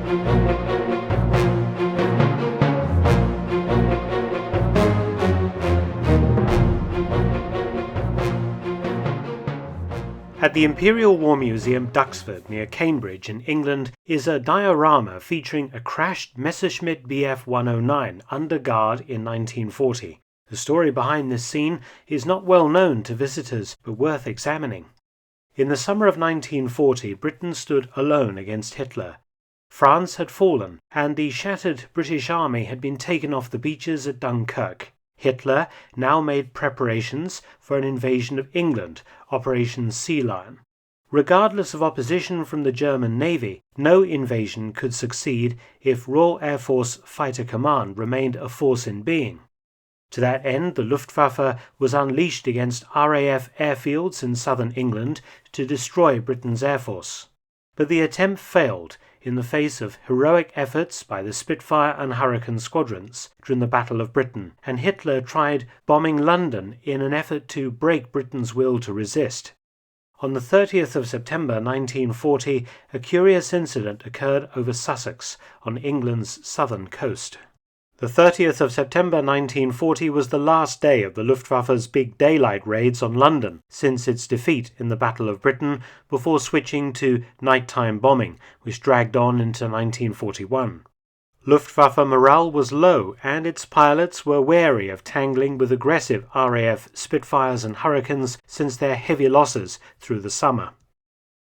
At the Imperial War Museum, Duxford, near Cambridge in England, is a diorama featuring a crashed Messerschmitt Bf 109 under guard in 1940. The story behind this scene is not well known to visitors, but worth examining. In the summer of 1940, Britain stood alone against Hitler. France had fallen, and the shattered British army had been taken off the beaches at Dunkirk. Hitler now made preparations for an invasion of England, Operation Sea Lion. Regardless of opposition from the German Navy, no invasion could succeed if Royal Air Force Fighter Command remained a force in being. To that end, the Luftwaffe was unleashed against RAF airfields in southern England to destroy Britain's air force. But the attempt failed in the face of heroic efforts by the Spitfire and Hurricane squadrons during the Battle of Britain, and Hitler tried bombing London in an effort to break Britain's will to resist. On the 30th of September 1940, a curious incident occurred over Sussex on England's southern coast. The 30th of September 1940 was the last day of the Luftwaffe's big daylight raids on London since its defeat in the Battle of Britain, before switching to nighttime bombing, which dragged on into 1941. Luftwaffe morale was low, and its pilots were wary of tangling with aggressive RAF Spitfires and Hurricanes since their heavy losses through the summer.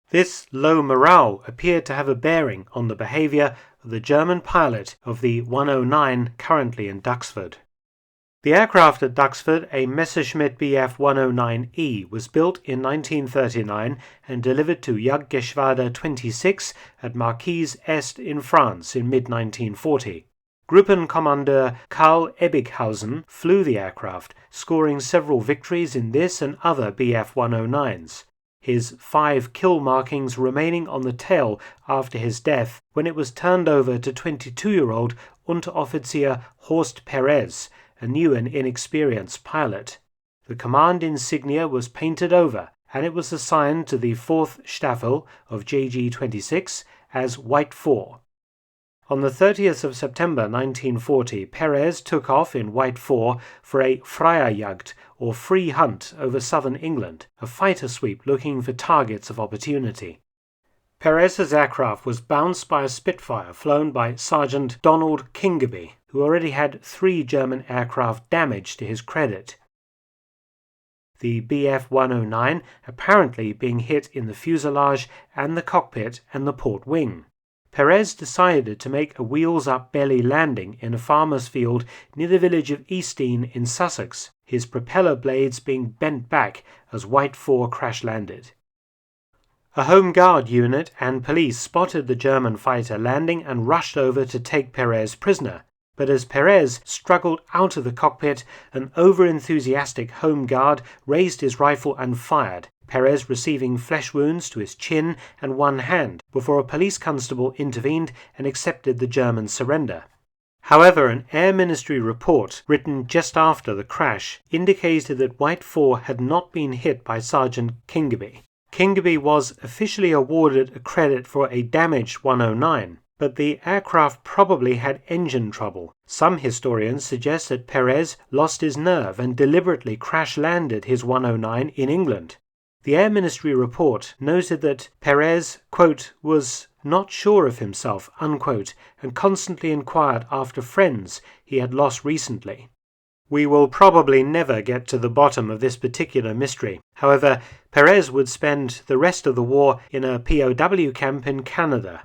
This low morale appeared to have a bearing on the behaviour of the German pilot of the 109 currently in Duxford. The aircraft at Duxford, a Messerschmitt Bf 109E, was built in 1939 and delivered to Jagdgeschwader 26 at Marquise Est in France in mid-1940. Gruppenkommandeur Karl Ebighausen flew the aircraft, scoring several victories in this and other Bf 109s. His 5 kill markings remaining on the tail after his death, when it was turned over to 22-year-old Unteroffizier Horst Perez, a new and inexperienced pilot. The command insignia was painted over, and it was assigned to the 4th Staffel of JG-26 as White 4. On the 30th of September 1940, Perez took off in White 4 for a Freierjagd, or free hunt, over southern England, a fighter sweep looking for targets of opportunity. Perez's aircraft was bounced by a Spitfire flown by Sergeant Donald Kingerby, who already had 3 German aircraft damaged to his credit. The Bf 109 apparently being hit in the fuselage and the cockpit and the port wing. Perez decided to make a wheels-up belly landing in a farmer's field near the village of Eastdean in Sussex, his propeller blades being bent back as White 4 crash-landed. A Home Guard unit and police spotted the German fighter landing and rushed over to take Perez prisoner, but as Perez struggled out of the cockpit, an over-enthusiastic Home Guard raised his rifle and fired, Perez receiving flesh wounds to his chin and one hand before a police constable intervened and accepted the German surrender. However, an Air Ministry report written just after the crash indicated that White 4 had not been hit by Sergeant Kingerby. Kingerby was officially awarded a credit for a damaged 109, but the aircraft probably had engine trouble. Some historians suggest that Perez lost his nerve and deliberately crash-landed his 109 in England. The Air Ministry report noted that Perez, quote, was not sure of himself, unquote, and constantly inquired after friends he had lost recently. We will probably never get to the bottom of this particular mystery. However, Perez would spend the rest of the war in a POW camp in Canada.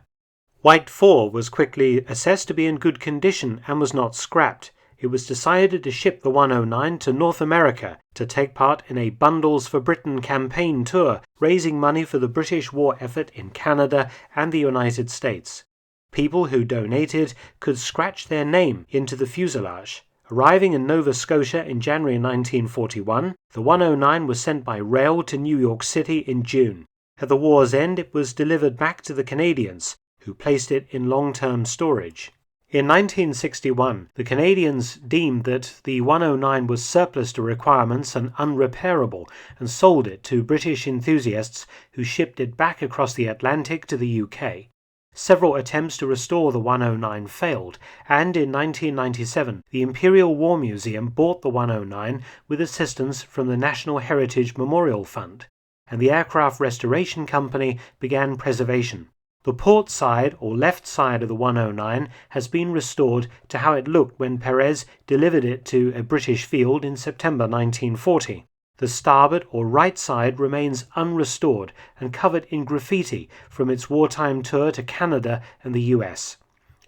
White 4 was quickly assessed to be in good condition and was not scrapped. It was decided to ship the 109 to North America to take part in a Bundles for Britain campaign tour, raising money for the British war effort in Canada and the United States. People who donated could scratch their name into the fuselage. Arriving in Nova Scotia in January 1941, the 109 was sent by rail to New York City in June. At the war's end, it was delivered back to the Canadians, who placed it in long-term storage. In 1961, the Canadians deemed that the 109 was surplus to requirements and unrepairable, and sold it to British enthusiasts who shipped it back across the Atlantic to the UK. Several attempts to restore the 109 failed, and in 1997 the Imperial War Museum bought the 109 with assistance from the National Heritage Memorial Fund, and the Aircraft Restoration Company began preservation. The port side or left side of the 109 has been restored to how it looked when Perez delivered it to a British field in September 1940. The starboard or right side remains unrestored and covered in graffiti from its wartime tour to Canada and the US.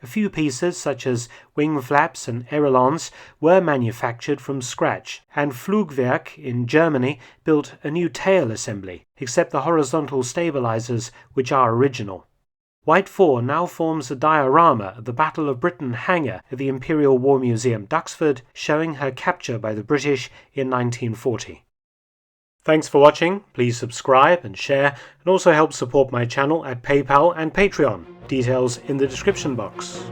A few pieces, such as wing flaps and ailerons, were manufactured from scratch, and Flugwerk in Germany built a new tail assembly, except the horizontal stabilizers, which are original. White 4 now forms a diorama of the Battle of Britain hangar at the Imperial War Museum, Duxford, showing her capture by the British in 1940. Thanks for watching. Please subscribe and share, and also help support my channel at PayPal and Patreon. Details in the description box.